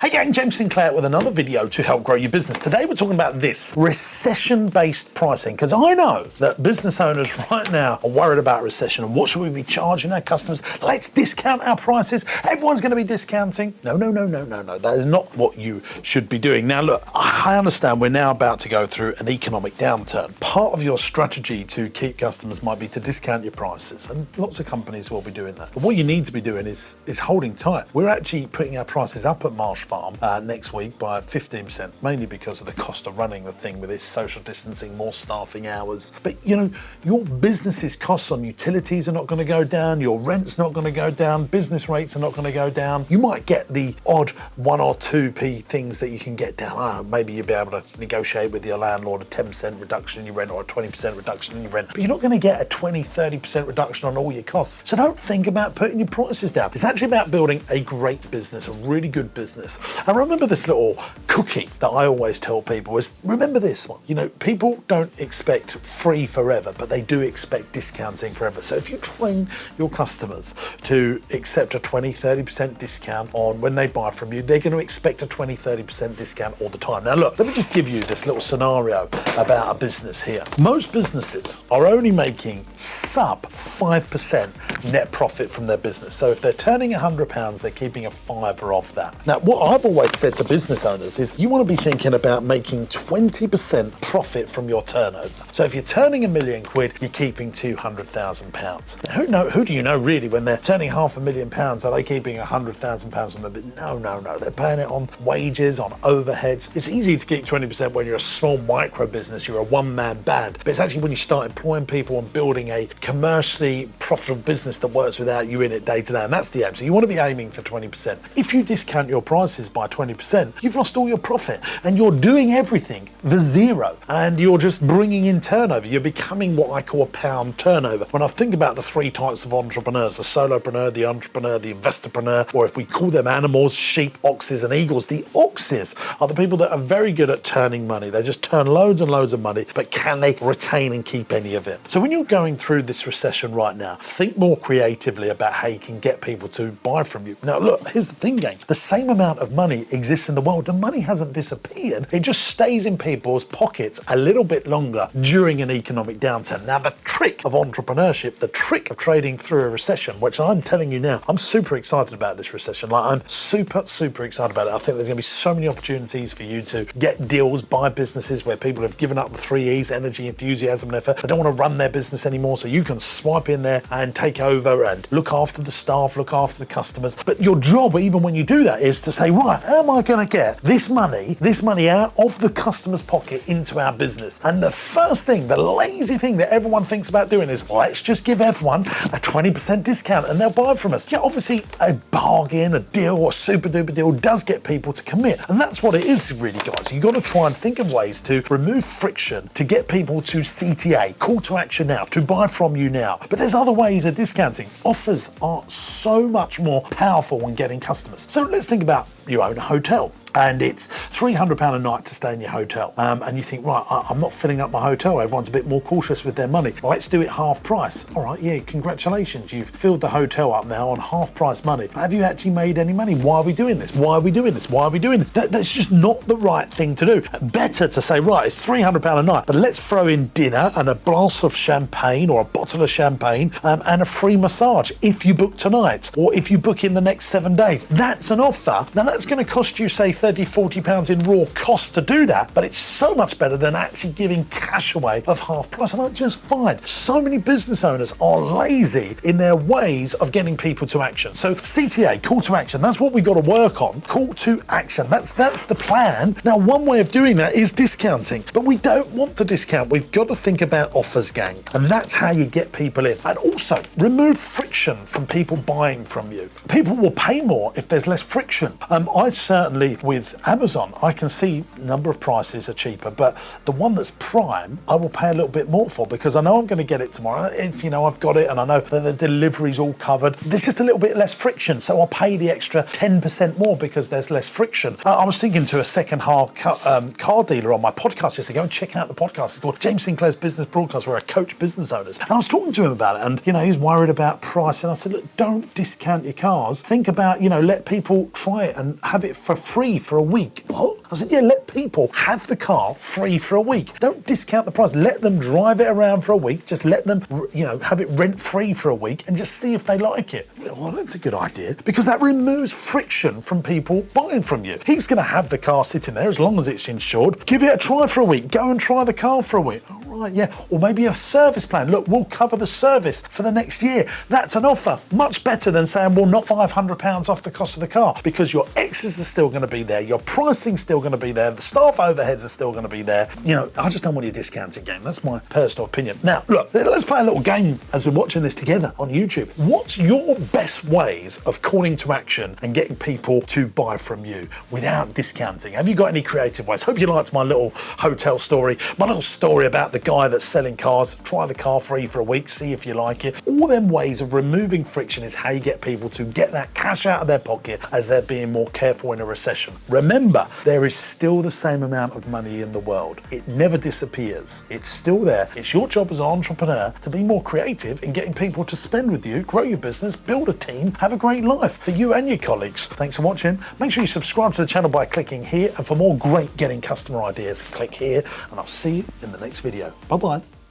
Hey gang, James Sinclair with another video to help grow your business. Today we're talking about this, recession-based pricing, because I know that business owners right now are worried about recession and what should we be charging our customers? Let's discount our prices. Everyone's going to be discounting. No. That is not what you should be doing. Now look, I understand we're now about to go through an economic downturn. Part of your strategy to keep customers might be to discount your prices, and lots of companies will be doing that. But what you need to be doing is holding tight. We're actually putting our prices up at Marsh Farm next week by 15%, mainly because of the cost of running the thing with this social distancing, more staffing hours. But you know, your business's costs on utilities are not going to go down, your rent's not going to go down, business rates are not going to go down. You might get the odd 1 or 2p things that you can get down. Maybe you'll be able to negotiate with your landlord a 10% reduction in your rent or a 20% reduction in your rent, but you're not going to get a 20-30% reduction on all your costs. So don't think about putting your prices down. It's actually about building a great business, a really good business. And remember this little cookie that I always tell people is, remember this one. You know, people don't expect free forever, but they do expect discounting forever. So if you train your customers to accept a 20-30% discount on when they buy from you, they're going to expect a 20-30% discount all the time. Now look, let me just give you this little scenario about a business here. Most businesses are only making sub 5% net profit from their business. So if they're turning £100, they're keeping a fiver off that. Now, what I've always said to business owners is you want to be thinking about making 20% profit from your turnover. So if you're turning £1 million, you're keeping £200,000. Now, who do you know really when they're turning £500,000? Are they keeping £100,000 on the No. They're paying it on wages, on overheads. It's easy to keep 20% when you're a small micro business, you're a one-man band. But it's actually when you start employing people and building a commercially profitable business that works without you in it day to day. And that's the aim. So you want to be aiming for 20%. If you discount your prices by 20%, you've lost all your profit and you're doing everything for zero and you're just bringing in turnover. You're becoming what I call a pound turnover. When I think about the three types of entrepreneurs, the solopreneur, the entrepreneur, the investorpreneur, or if we call them animals, sheep, oxes and eagles, the oxes are the people that are very good at turning money. They just turn loads and loads of money, but can they retain and keep any of it? So when you're going through this recession right now, think more creatively about how you can get people to buy from you. Now look, here's the thing, gang. The same amount of money exists in the world. The money hasn't disappeared. It just stays in people's pockets a little bit longer during an economic downturn. Now, the trick of entrepreneurship, the trick of trading through a recession, which I'm telling you now, I'm super excited about this recession. Like, I'm super excited about it. I think there's going to be so many opportunities for you to get deals, buy businesses where people have given up the 3 E's, energy, enthusiasm, and effort. They don't want to run their business anymore, so you can swipe in there and take over and look after the staff, look after the customers. But your job, even when you do that, is to say, right, how am I going to get this money out of the customer's pocket into our business? And the first thing, the lazy thing that everyone thinks about doing is, let's just give everyone a 20% discount and they'll buy from us. Yeah, obviously a bargain, a deal, or a super duper deal does get people to commit. And that's what it is really, guys. You've got to try and think of ways to remove friction, to get people to CTA, call to action now, to buy from you now. But there's other ways of discounting. Offers are so much more powerful when getting customers. So let's think about you own a hotel and it's £300 a night to stay in your hotel. And you think, right, I'm not filling up my hotel. Everyone's a bit more cautious with their money. Let's do it half price. All right, yeah, congratulations. You've filled the hotel up now on half price money. But have you actually made any money? Why are we doing this? Why are we doing this? Why are we doing this? That's just not the right thing to do. Better to say, right, it's £300 a night, but let's throw in dinner and a glass of champagne or a bottle of champagne and a free massage if you book tonight or if you book in the next 7 days. That's an offer. Now that's going to cost you, say, £30-40 in raw cost to do that, but it's so much better than actually giving cash away of half price. And I just find so many business owners are lazy in their ways of getting people to action. So CTA, call to action, that's what we've got to work on. Call to action, that's the plan. Now, one way of doing that is discounting, but we don't want to discount. We've got to think about offers, gang, and that's how you get people in. And also, remove friction from people buying from you. People will pay more if there's less friction. I certainly, with Amazon, I can see a number of prices are cheaper, but the one that's Prime, I will pay a little bit more for because I know I'm going to get it tomorrow. It's, I've got it and I know that the delivery's all covered. There's just a little bit less friction, so I'll pay the extra 10% more because there's less friction. I was thinking to a second-hand car dealer on my podcast yesterday. Go and check out the podcast. It's called James Sinclair's Business Broadcast, where I coach business owners. And I was talking to him about it, and he's worried about price. And I said, look, don't discount your cars. Think about, let people try it and have it for free for a week. What? I said, yeah, let people have the car free for a week. Don't discount the price. Let them drive it around for a week. Just let them, have it rent free for a week and just see if they like it. Well, that's a good idea because that removes friction from people buying from you. He's going to have the car sitting there as long as it's insured. Give it a try for a week. Go and try the car for a week. All right, yeah. Or maybe a service plan. Look, we'll cover the service for the next year. That's an offer. Much better than saying we'll knock £500 off the cost of the car because your extras are still going to be there. Your pricing's still going to be there. The staff overheads are still going to be there. I just don't want your discounting game. That's my personal opinion. Now, look, let's play a little game as we're watching this together on YouTube. What's your best ways of calling to action and getting people to buy from you without discounting? Have you got any creative ways? Hope you liked my little hotel story, my little story about the guy that's selling cars. Try the car free for a week, see if you like it. All them ways of removing friction is how you get people to get that cash out of their pocket as they're being more careful in a recession. Remember, there is still the same amount of money in the world. It never disappears. It's still there. It's your job as an entrepreneur to be more creative in getting people to spend with you, grow your business, build a team, have a great life for you and your colleagues. Thanks for watching. Make sure you subscribe to the channel by clicking here, and for more great getting customer ideas, click here, and I'll see you in the next video. Bye-bye.